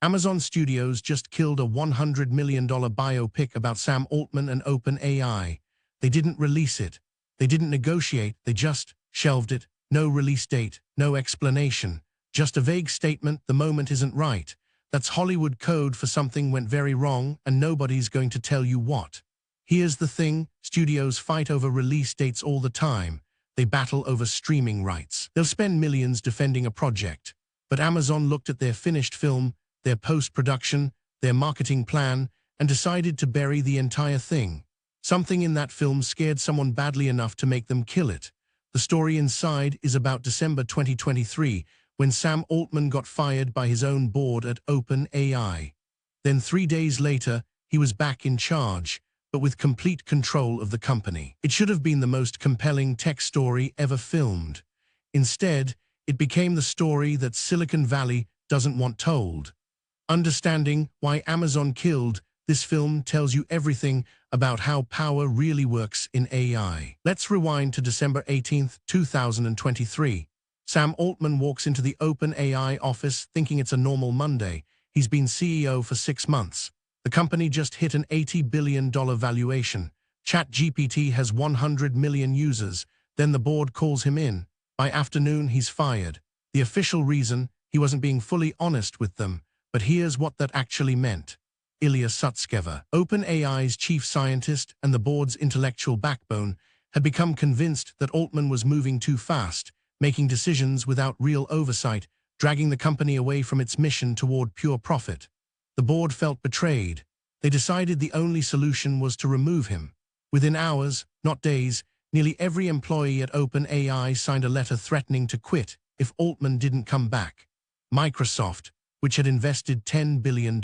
Amazon Studios just killed a $100 million biopic about Sam Altman and OpenAI. They didn't release it. They didn't negotiate. They just shelved it. No release date, no explanation. Just a vague statement, the moment isn't right. That's Hollywood code for something went very wrong and nobody's going to tell you what. Here's the thing, studios fight over release dates all the time. They battle over streaming rights. They'll spend millions defending a project. But Amazon looked at their finished film, their post-production, their marketing plan, and decided to bury the entire thing. Something in that film scared someone badly enough to make them kill it. The story inside is about December 2023, when Sam Altman got fired by his own board at OpenAI. Then 3 days later, he was back in charge, but with complete control of the company. It should have been the most compelling tech story ever filmed. Instead, it became the story that Silicon Valley doesn't want told. Understanding why Amazon killed, this film tells you everything about how power really works in AI. Let's rewind to December 18, 2023. Sam Altman walks into the OpenAI office thinking it's a normal Monday. He's been CEO for 6 months. The company just hit an $80 billion valuation. ChatGPT has 100 million users. Then the board calls him in. By afternoon, he's fired. The official reason, he wasn't being fully honest with them. But here's what that actually meant. Ilya Sutskever, OpenAI's chief scientist and the board's intellectual backbone, had become convinced that Altman was moving too fast, making decisions without real oversight, dragging the company away from its mission toward pure profit. The board felt betrayed. They decided the only solution was to remove him. Within hours, not days, nearly every employee at OpenAI signed a letter threatening to quit if Altman didn't come back. Microsoft, which had invested $10 billion,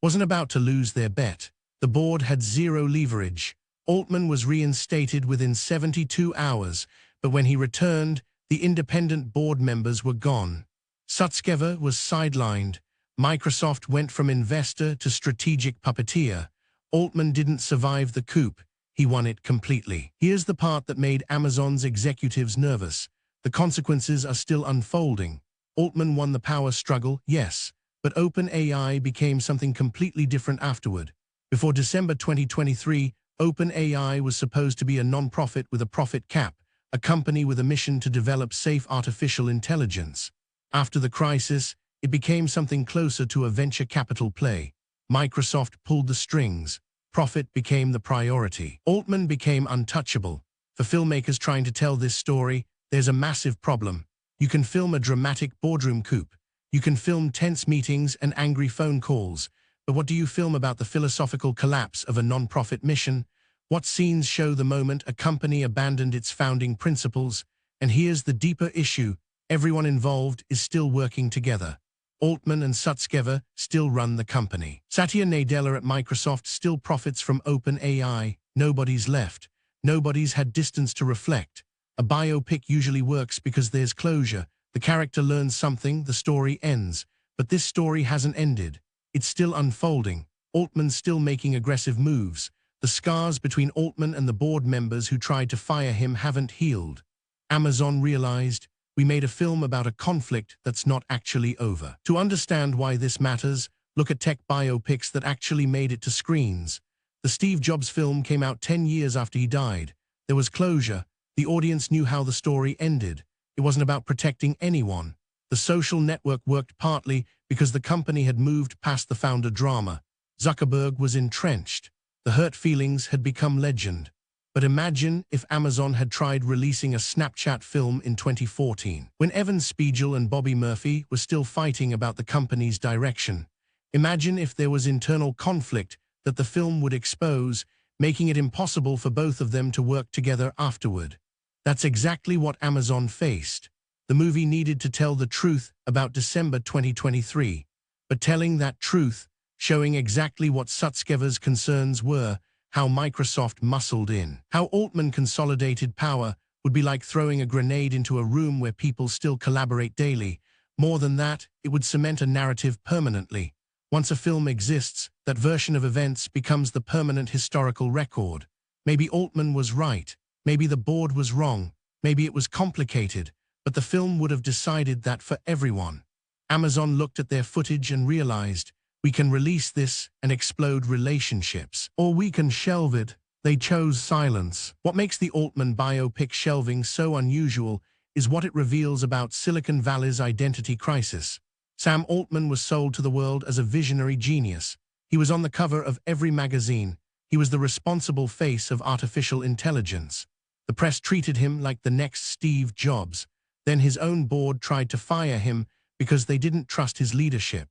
wasn't about to lose their bet. The board had zero leverage. Altman was reinstated within 72 hours, but when he returned, the independent board members were gone. Sutskever was sidelined. Microsoft went from investor to strategic puppeteer. Altman didn't survive the coup. He won it completely. Here's the part that made Amazon's executives nervous. The consequences are still unfolding. Altman won the power struggle, yes, but OpenAI became something completely different afterward. Before December 2023, OpenAI was supposed to be a non-profit with a profit cap, a company with a mission to develop safe artificial intelligence. After the crisis, it became something closer to a venture capital play. Microsoft pulled the strings. Profit became the priority. Altman became untouchable. For filmmakers trying to tell this story, there's a massive problem. You can film a dramatic boardroom coup. You can film tense meetings and angry phone calls. But what do you film about the philosophical collapse of a non-profit mission? What scenes show the moment a company abandoned its founding principles? And here's the deeper issue. Everyone involved is still working together. Altman and Sutskever still run the company. Satya Nadella at Microsoft still profits from OpenAI. Nobody's left. Nobody's had distance to reflect. A biopic usually works because there's closure. The character learns something, the story ends. But this story hasn't ended. It's still unfolding. Altman's still making aggressive moves. The scars between Altman and the board members who tried to fire him haven't healed. Amazon realized, we made a film about a conflict that's not actually over. To understand why this matters, look at tech biopics that actually made it to screens. The Steve Jobs film came out 10 years after he died. There was closure. The audience knew how the story ended. It wasn't about protecting anyone. The social network worked partly because the company had moved past the founder drama. Zuckerberg was entrenched. The hurt feelings had become legend. But imagine if Amazon had tried releasing a Snapchat film in 2014, when Evan Spiegel and Bobby Murphy were still fighting about the company's direction. Imagine if there was internal conflict that the film would expose, making it impossible for both of them to work together afterward. That's exactly what Amazon faced. The movie needed to tell the truth about December 2023, but telling that truth, showing exactly what Sutskever's concerns were, how Microsoft muscled in, how Altman consolidated power, would be like throwing a grenade into a room where people still collaborate daily. More than that, it would cement a narrative permanently. Once a film exists, that version of events becomes the permanent historical record. Maybe Altman was right. Maybe the board was wrong. Maybe it was complicated. But the film would have decided that for everyone. Amazon looked at their footage and realized We can release this and explode relationships. Or we can shelve it. They chose silence. What makes the Altman biopic shelving so unusual is what it reveals about Silicon Valley's identity crisis. Sam Altman was sold to the world as a visionary genius. He was on the cover of every magazine. He was the responsible face of artificial intelligence. The press treated him like the next Steve Jobs. Then his own board tried to fire him because they didn't trust his leadership.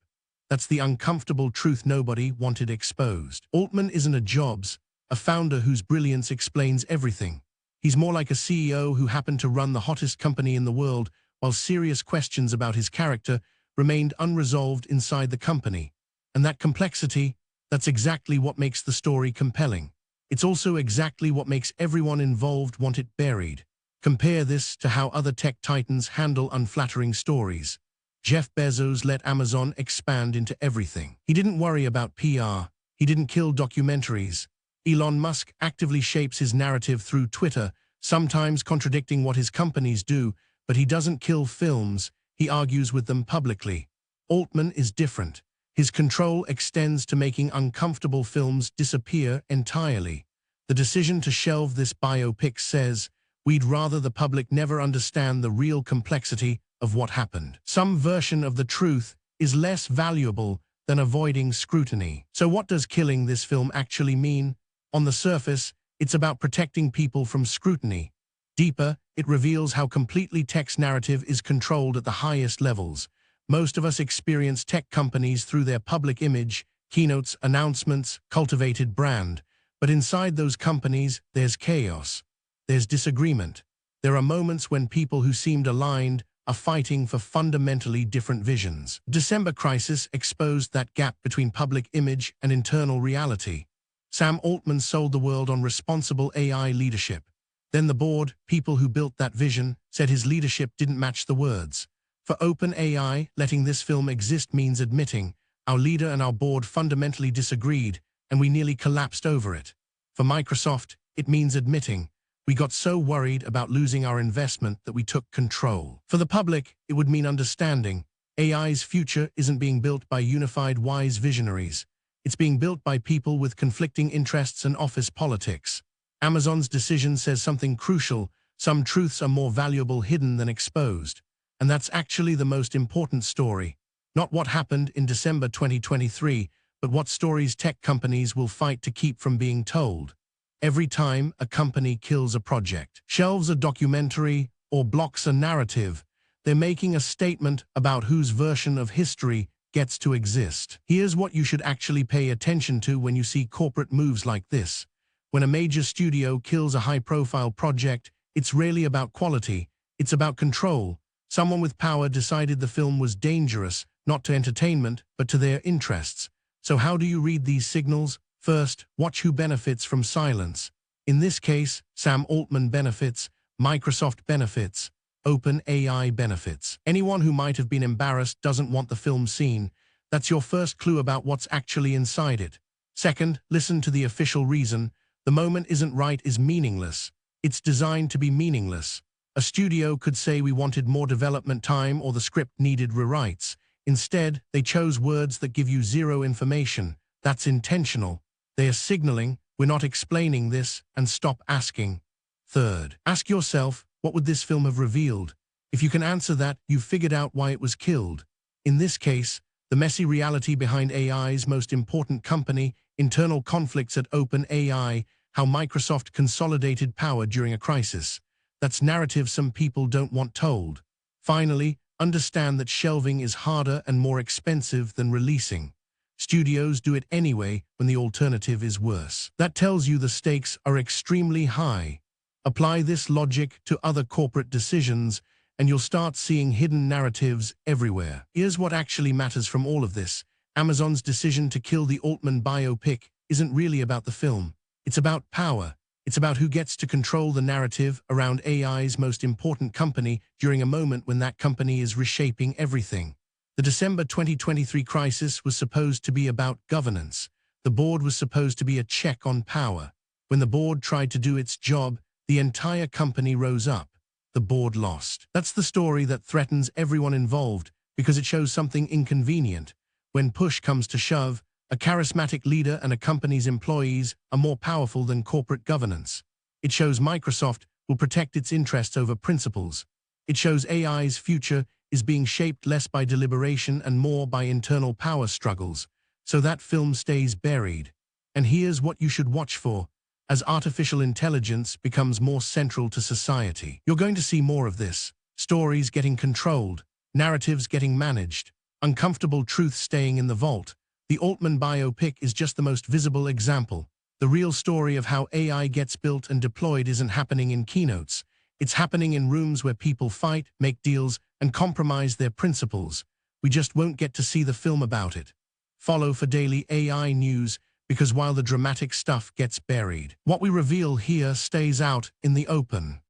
That's the uncomfortable truth nobody wanted exposed. Altman isn't a Jobs, a founder whose brilliance explains everything. He's more like a CEO who happened to run the hottest company in the world, while serious questions about his character remained unresolved inside the company. And that complexity, that's exactly what makes the story compelling. It's also exactly what makes everyone involved want it buried. Compare this to how other tech titans handle unflattering stories. Jeff Bezos let Amazon expand into everything. He didn't worry about PR. He didn't kill documentaries. Elon Musk actively shapes his narrative through Twitter, sometimes contradicting what his companies do, but he doesn't kill films. He argues with them publicly. Altman is different. His control extends to making uncomfortable films disappear entirely. The decision to shelve this biopic says, we'd rather the public never understand the real complexity of what happened. Some version of the truth is less valuable than avoiding scrutiny. So what does killing this film actually mean? On the surface, it's about protecting people from scrutiny. Deeper, it reveals how completely tech's narrative is controlled at the highest levels. Most of us experience tech companies through their public image, keynotes, announcements, cultivated brand. But inside those companies, there's chaos. There's disagreement. There are moments when people who seemed aligned are fighting for fundamentally different visions. December crisis exposed that gap between public image and internal reality. Sam Altman sold the world on responsible AI leadership. Then the board, people who built that vision, said his leadership didn't match the words. For OpenAI, letting this film exist means admitting, our leader and our board fundamentally disagreed, and we nearly collapsed over it. For Microsoft, it means admitting, we got so worried about losing our investment that we took control. For the public, it would mean understanding, AI's future isn't being built by unified wise visionaries. It's being built by people with conflicting interests and office politics. Amazon's decision says something crucial. Some truths are more valuable hidden than exposed. And that's actually the most important story. Not what happened in December 2023, but what stories tech companies will fight to keep from being told. Every time a company kills a project, shelves a documentary, or blocks a narrative, they're making a statement about whose version of history gets to exist. Here's what you should actually pay attention to when you see corporate moves like this. When a major studio kills a high-profile project, it's rarely about quality, it's about control. Someone with power decided the film was dangerous, not to entertainment, but to their interests. So how do you read these signals? First, watch who benefits from silence. In this case, Sam Altman benefits, Microsoft benefits, OpenAI benefits. Anyone who might have been embarrassed doesn't want the film seen. That's your first clue about what's actually inside it. Second, listen to the official reason. The moment isn't right is meaningless. It's designed to be meaningless. A studio could say we wanted more development time or the script needed rewrites. Instead, they chose words that give you zero information. That's intentional. They are signaling, we're not explaining this, and stop asking. Third, ask yourself, what would this film have revealed? If you can answer that, you've figured out why it was killed. In this case, the messy reality behind AI's most important company, internal conflicts at OpenAI, how Microsoft consolidated power during a crisis. That's narrative some people don't want told. Finally, understand that shelving is harder and more expensive than releasing. Studios do it anyway when the alternative is worse. That tells you the stakes are extremely high. Apply this logic to other corporate decisions, and you'll start seeing hidden narratives everywhere. Here's what actually matters from all of this. Amazon's decision to kill the Altman biopic isn't really about the film. It's about power. It's about who gets to control the narrative around AI's most important company during a moment when that company is reshaping everything. The December 2023 crisis was supposed to be about governance. The board was supposed to be a check on power. When the board tried to do its job, the entire company rose up. The board lost. That's the story that threatens everyone involved because it shows something inconvenient. When push comes to shove, a charismatic leader and a company's employees are more powerful than corporate governance. It shows Microsoft will protect its interests over principles. It shows AI's future is being shaped less by deliberation and more by internal power struggles, so that film stays buried. And here's what you should watch for. As artificial intelligence becomes more central to society, you're going to see more of this. Stories getting controlled, narratives getting managed, uncomfortable truth staying in the vault. The Altman biopic is just the most visible example. The real story of how AI gets built and deployed isn't happening in keynotes. It's happening in rooms where people fight, make deals, and compromise their principles. We just won't get to see the film about it. Follow for daily AI news, because while the dramatic stuff gets buried, what we reveal here stays out in the open.